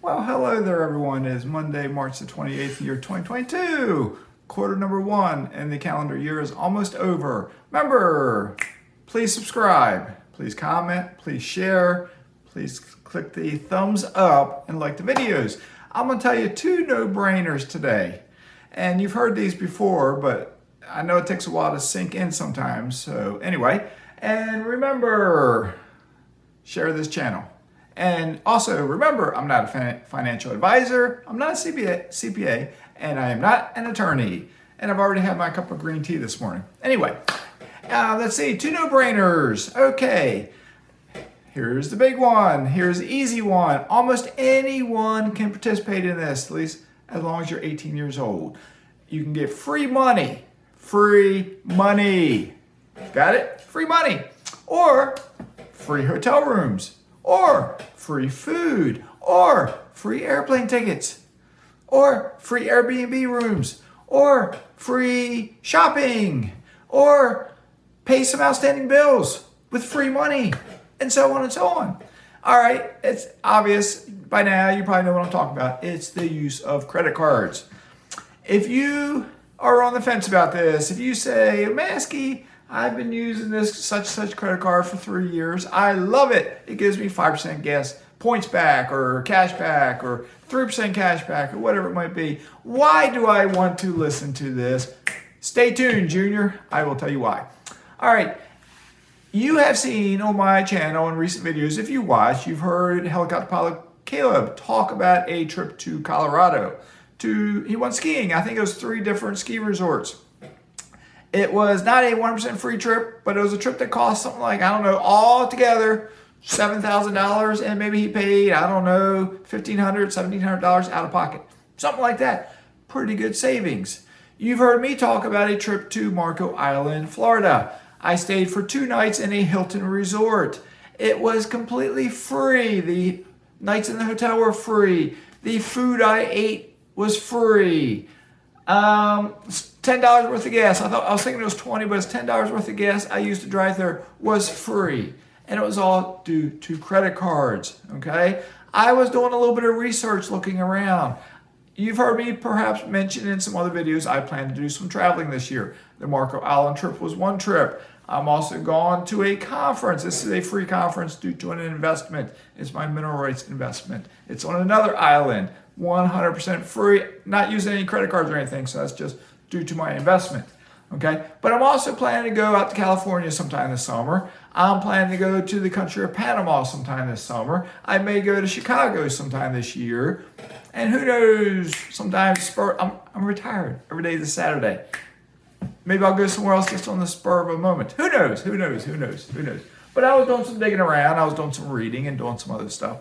Well, hello there, everyone. It is Monday, March the 28th, year 2022. Quarter number 1, and the calendar year is almost over. Remember, please subscribe, please comment, please share, please click the thumbs up and like the videos. I'm going to tell you 2 no-brainers today. And you've heard these before, but I know it takes a while to sink in sometimes. So anyway, and remember, share this channel. And also remember, I'm not a financial advisor, I'm not a CPA, and I am not an attorney. And I've already had my cup of green tea this morning. Anyway, let's see, 2 no-brainers. Okay, here's the big one. Here's the easy one. Almost anyone can participate in this, at least as long as you're 18 years old. You can get free money. Free money. Got it? Free money. Or free hotel rooms. Or free food, or free airplane tickets, or free Airbnb rooms, or free shopping, or pay some outstanding bills with free money, and so on and so on. All right, it's obvious by now, you probably know what I'm talking about. It's the use of credit cards. If you are on the fence about this, if you say, Mazske, I've been using this such credit card for 3 years. I love it. It gives me 5% gas points back or cash back or 3% cash back or whatever it might be. Why do I want to listen to this? Stay tuned, Junior. I will tell you why. All right. You have seen on my channel in recent videos, if you watch, you've heard helicopter pilot Caleb talk about a trip to Colorado. He went skiing. I think it was 3 different ski resorts. It was not a 100% free trip, but it was a trip that cost something like, I don't know, all together, $7,000, and maybe he paid, I don't know, $1,500, $1,700 out of pocket. Something like that. Pretty good savings. You've heard me talk about a trip to Marco Island, Florida. I stayed for 2 nights in a Hilton resort. It was completely free. The nights in the hotel were free. The food I ate was free. $10 worth of gas. I was thinking it was 20, but it's $10 worth of gas I used to drive there was free. And it was all due to credit cards, okay? I was doing a little bit of research looking around. You've heard me perhaps mention in some other videos, I plan to do some traveling this year. The Marco Island trip was one trip. I'm also gone to a conference. This is a free conference due to an investment. It's my mineral rights investment. It's on another island, 100% free, not using any credit cards or anything, so that's just due to my investment, okay? But I'm also planning to go out to California sometime this summer. I'm planning to go to the country of Panama sometime this summer. I may go to Chicago sometime this year. And who knows, sometimes I'm retired. Every day is Saturday. Maybe I'll go somewhere else just on the spur of a moment. Who knows? But I was doing some digging around. I was doing some reading and doing some other stuff.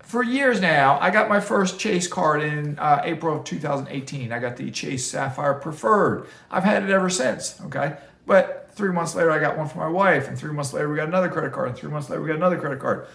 For years now, I got my first Chase card in April of 2018. I got the Chase Sapphire Preferred. I've had it ever since, okay? But 3 months later, I got one for my wife. And 3 months later, we got another credit card. And 3 months later, we got another credit card.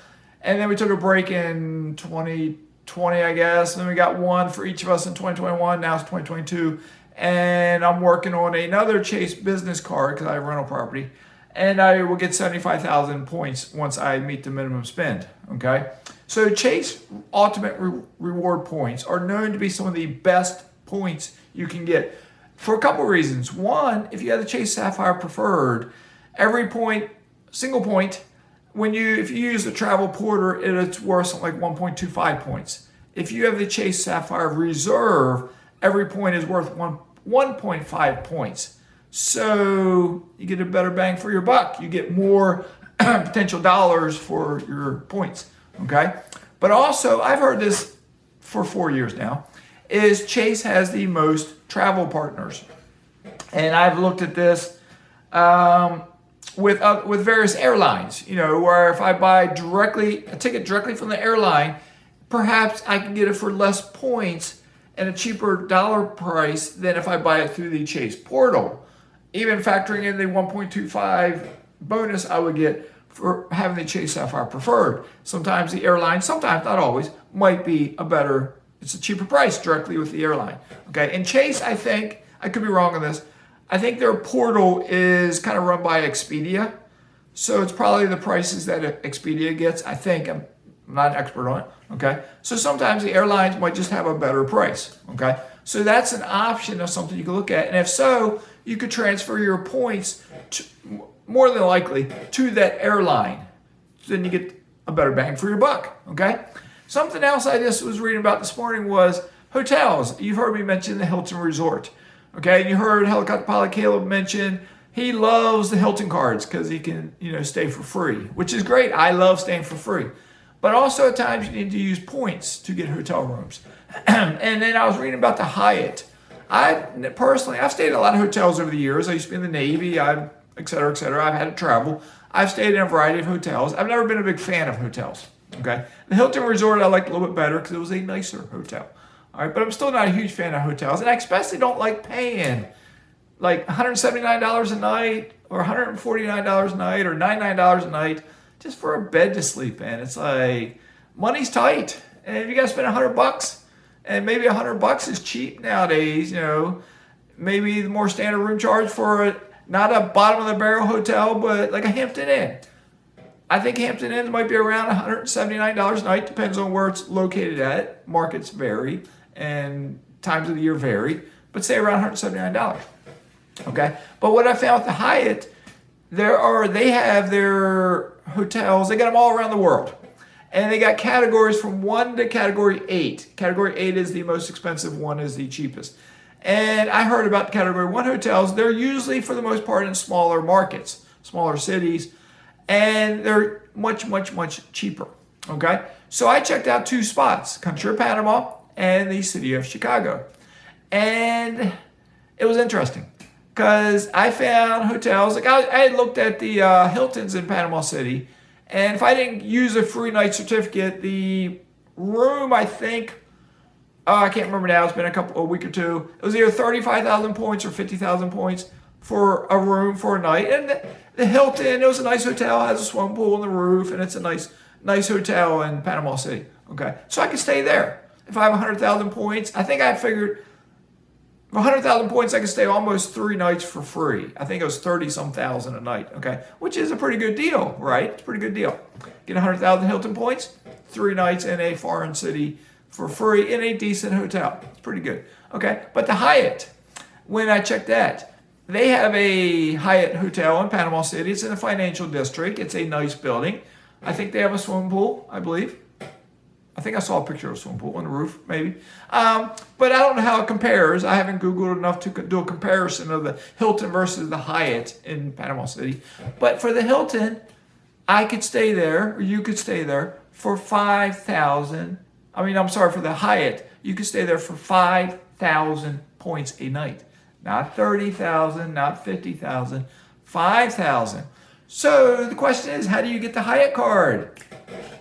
And then we took a break in 2020, I guess. And then we got one for each of us in 2021. Now it's 2022. And I'm working on another Chase business card because I have rental property. And I will get 75,000 points once I meet the minimum spend, okay? So Chase Ultimate Reward points are known to be some of the best points you can get for a couple of reasons. One, if you have the Chase Sapphire Preferred, every point, single point, if you use the Travel Porter, it's worth something like 1.25 points. If you have the Chase Sapphire Reserve, every point is worth 1.5 points. So you get a better bang for your buck. You get more potential dollars for your points. Okay, but also I've heard this for 4 years now, is Chase has the most travel partners, and I've looked at this with various airlines. You know, where if I buy a ticket directly from the airline, perhaps I can get it for less points and a cheaper dollar price than if I buy it through the Chase portal. Even factoring in the 1.25 bonus I would get for having the Chase Sapphire Preferred. Sometimes the airline, sometimes, not always, might be it's a cheaper price directly with the airline. Okay, and Chase, I think, I could be wrong on this, I think their portal is kind of run by Expedia. So it's probably the prices that Expedia gets. I think, I'm not an expert on it, okay? So sometimes the airlines might just have a better price, okay? So that's an option of something you can look at. And if so, you could transfer your points, more than likely, to that airline. So then you get a better bang for your buck, okay? Something else I just was reading about this morning was hotels. You've heard me mention the Hilton Resort, okay? And you heard Helicopter Pilot Caleb mention he loves the Hilton cards because he can, stay for free, which is great. I love staying for free. But also at times you need to use points to get hotel rooms. And then I was reading about the Hyatt. I've stayed in a lot of hotels over the years. I used to be in the Navy, et cetera, et cetera. I've had to travel. I've stayed in a variety of hotels. I've never been a big fan of hotels, okay? The Hilton Resort I liked a little bit better because it was a nicer hotel, all right? But I'm still not a huge fan of hotels. And I especially don't like paying like $179 a night or $149 a night or $99 a night just for a bed to sleep in. It's like, money's tight. And if you got to spend $100, and maybe $100 is cheap nowadays, maybe the more standard room charge for not a bottom of the barrel hotel, but like a Hampton Inn. I think Hampton Inns might be around $179 a night, depends on where it's located at. Markets vary and times of the year vary, but say around $179. Okay, but what I found with the Hyatt, they have their hotels, they got them all around the world. And they got categories from 1 to category 8. Category 8 is the most expensive, 1 is the cheapest. And I heard about the category 1 hotels. They're usually, for the most part, in smaller markets, smaller cities, and they're much, much, much cheaper. Okay, so I checked out 2 spots, country of Panama and the city of Chicago. And it was interesting because I found hotels, like I had looked at the Hiltons in Panama City, and if I didn't use a free night certificate, the room, I think, I can't remember now, it's been a week or two, it was either 35,000 points or 50,000 points for a room for a night. And the Hilton, it was a nice hotel, has a swimming pool on the roof, and it's a nice hotel in Panama City, okay? So I could stay there. If I have 100,000 points, I think I figured, for 100,000 points, I could stay almost 3 nights for free. I think it was 30-some thousand a night, okay? Which is a pretty good deal, right? It's a pretty good deal. Get 100,000 Hilton points, 3 nights in a foreign city for free in a decent hotel. It's pretty good, okay? But the Hyatt, when I checked that, they have a Hyatt hotel in Panama City. It's in the financial district. It's a nice building. I think they have a swimming pool, I believe. I think I saw a picture of a swimming pool on the roof, maybe. But I don't know how it compares. I haven't Googled enough to do a comparison of the Hilton versus the Hyatt in Panama City. But for the Hilton, I could stay there, or you could stay there for for the Hyatt, you could stay there for 5,000 points a night. Not 30,000, not 50,000, 5,000. So the question is, how do you get the Hyatt card?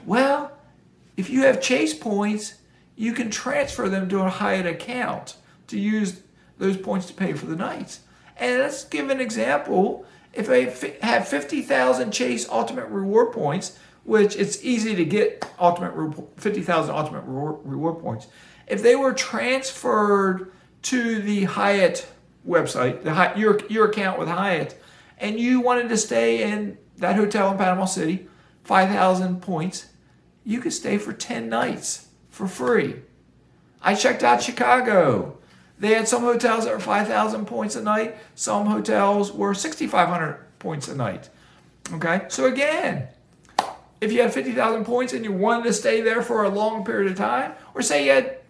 Well, if you have Chase points, you can transfer them to a Hyatt account to use those points to pay for the nights. And let's give an example. If I have 50,000 Chase Ultimate Reward points, which it's easy to get 50,000 Ultimate Reward points, if they were transferred to the Hyatt website, your account with Hyatt, and you wanted to stay in that hotel in Panama City, 5,000 points, you could stay for 10 nights for free. I checked out Chicago. They had some hotels that were 5,000 points a night. Some hotels were 6,500 points a night. Okay, so again, if you had 50,000 points and you wanted to stay there for a long period of time, or say it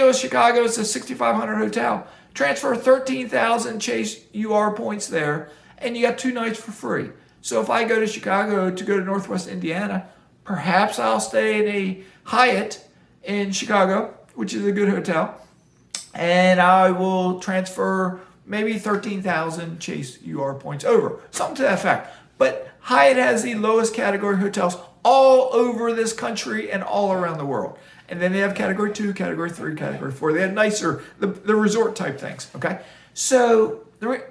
was Chicago, it's a 6,500 hotel, transfer 13,000 Chase UR points there, and you got 2 nights for free. So if I go to Chicago to go to Northwest Indiana, perhaps I'll stay in a Hyatt in Chicago, which is a good hotel, and I will transfer maybe 13,000 Chase UR points over, something to that effect. But Hyatt has the lowest category hotels all over this country and all around the world. And then they have category 2, category 3, category 4. They have nicer, the resort type things, okay? So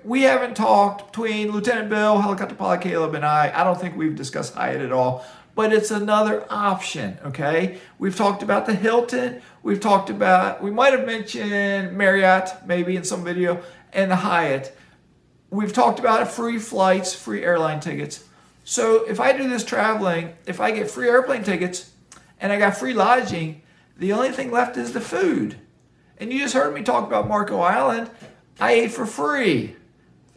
we haven't talked between Lieutenant Bill, Helicopter Pilot Caleb, and I don't think we've discussed Hyatt at all, but it's another option, okay? We've talked about the Hilton. We might have mentioned Marriott maybe in some video, and the Hyatt. We've talked about free flights, free airline tickets. So if I do this traveling, if I get free airplane tickets, and I got free lodging, the only thing left is the food. And you just heard me talk about Marco Island. I ate for free.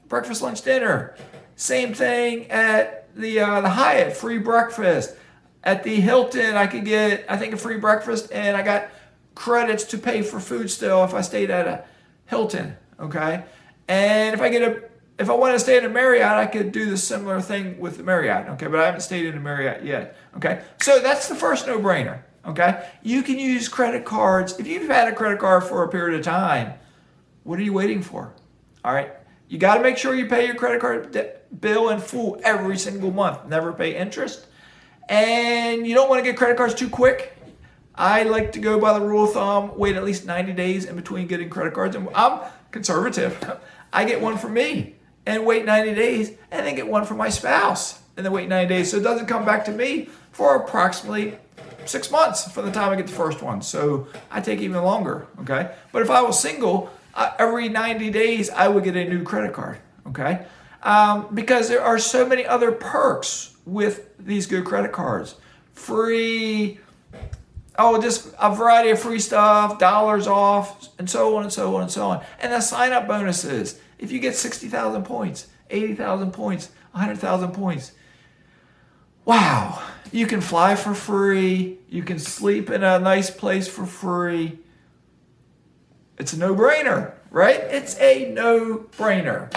Breakfast, lunch, dinner. Same thing at the Hyatt, free breakfast. At the Hilton, I could get, I think, a free breakfast, and I got credits to pay for food still if I stayed at a Hilton, okay? And if I wanted to stay at a Marriott, I could do the similar thing with the Marriott, okay? But I haven't stayed in a Marriott yet, okay? So that's the first no-brainer, okay? You can use credit cards. If you've had a credit card for a period of time, what are you waiting for? All right? You got to make sure you pay your credit card bill in full every single month. Never pay interest. And you don't want to get credit cards too quick. I like to go by the rule of thumb, wait at least 90 days in between getting credit cards. And I'm conservative. I get one for me and wait 90 days, and then get one for my spouse and then wait 90 days. So it doesn't come back to me for approximately 6 months from the time I get the first one. So I take even longer, okay? But if I was single, every 90 days I would get a new credit card, okay? Because there are so many other perks with these good credit cards. Free, just a variety of free stuff, dollars off, and so on and so on and so on. And the sign-up bonuses. If you get 60,000 points, 80,000 points, 100,000 points, wow. You can fly for free. You can sleep in a nice place for free. It's a no-brainer, right? It's a no-brainer.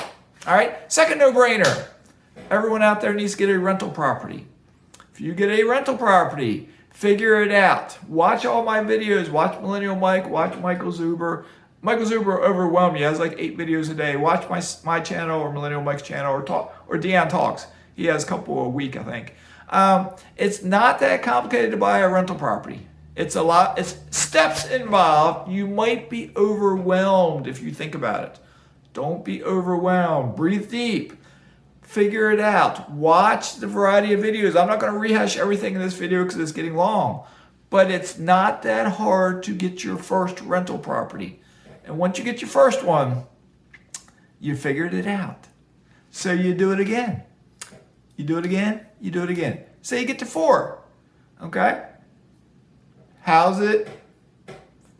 All right, second no-brainer. Everyone out there needs to get a rental property. If you get a rental property, figure it out. Watch all my videos. Watch Millennial Mike. Watch Michael Zuber. Michael Zuber overwhelmed me. He has like 8 videos a day. Watch my channel or Millennial Mike's channel or Deon Talks. He has a couple a week, I think. It's not that complicated to buy a rental property. It's steps involved. You might be overwhelmed if you think about it. Don't be overwhelmed. Breathe deep. Figure it out. Watch the variety of videos. I'm not going to rehash everything in this video because it's getting long. But it's not that hard to get your first rental property. And once you get your first one, you figured it out. So you do it again. You do it again. You do it again. Say you get to 4. Okay? How's it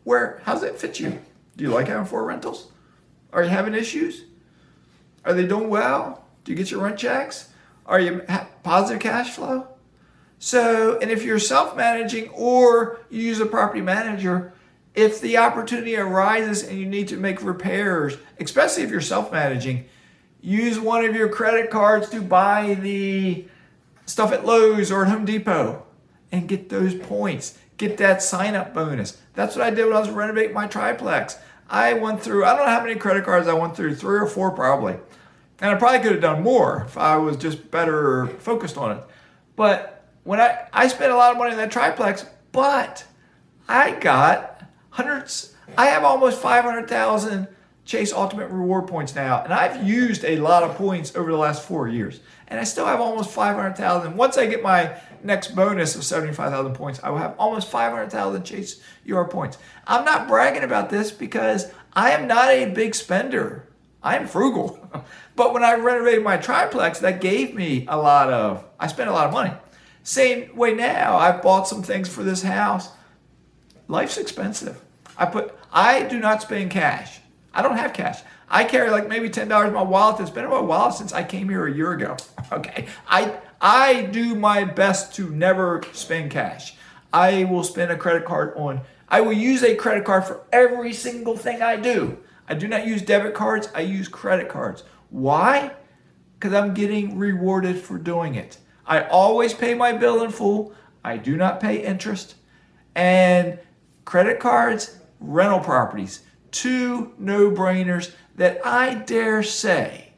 fit you? Do you like having 4 rentals? Are you having issues? Are they doing well? Do you get your rent checks? Are you positive cash flow? So, and if you're self-managing or you use a property manager, if the opportunity arises and you need to make repairs, especially if you're self-managing, use one of your credit cards to buy the stuff at Lowe's or at Home Depot and get those points. Get that sign-up bonus. That's what I did when I was renovating my triplex. I went through, I don't know how many credit cards I went through, 3 or 4 probably. And I probably could have done more if I was just better focused on it. But when I spent a lot of money on that triplex, but I got hundreds. I have almost 500,000 Chase Ultimate Reward points now. And I've used a lot of points over the last 4 years. And I still have almost 500,000. Once I get my next bonus of 75,000 points, I will have almost 500,000 Chase UR points. I'm not bragging about this because I am not a big spender. I am frugal. But when I renovated my triplex, that gave me I spent a lot of money. Same way now, I've bought some things for this house. Life's expensive. I do not spend cash. I don't have cash. I carry like maybe $10 in my wallet. It's been in my wallet since I came here a year ago. Okay. I do my best to never spend cash. I will spend a credit card I will use a credit card for every single thing I do. I do not use debit cards. I use credit cards. Why? Because I'm getting rewarded for doing it. I always pay my bill in full. I do not pay interest. And credit cards, rental properties, 2 no-brainers that I dare say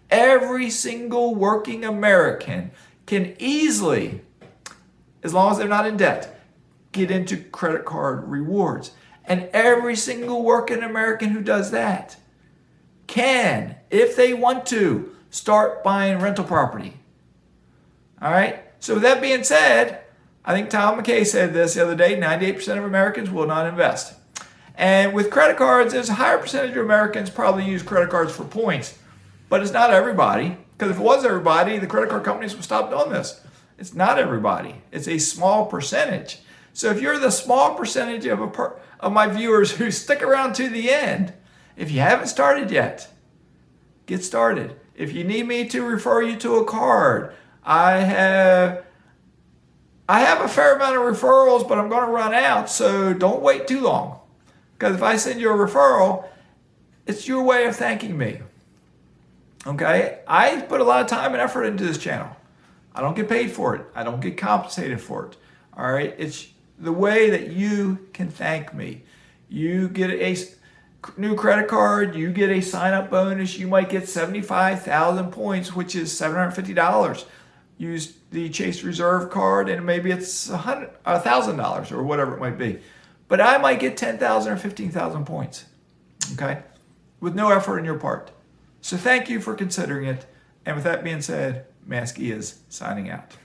every single working American can easily, as long as they're not in debt, get into credit card rewards. And every single working American who does that can, if they want to, start buying rental property. All right? So with that being said, I think Tom McKay said this the other day, 98% of Americans will not invest. And with credit cards, there's a higher percentage of Americans probably use credit cards for points. But it's not everybody. Because if it was everybody, the credit card companies would stop doing this. It's not everybody. It's a small percentage. So if you're the small percentage of my viewers who stick around to the end, if you haven't started yet, get started. If you need me to refer you to a card, I have a fair amount of referrals, but I'm going to run out, so don't wait too long. Because if I send you a referral, it's your way of thanking me. Okay? I put a lot of time and effort into this channel. I don't get paid for it. I don't get compensated for it. All right? It's the way that you can thank me. You get a new credit card, you get a sign-up bonus, you might get 75,000 points, which is $750. Use the Chase Reserve card, and maybe it's $1,000 or whatever it might be. But I might get 10,000 or 15,000 points, okay, with no effort on your part. So thank you for considering it. And with that being said, Mazske is signing out.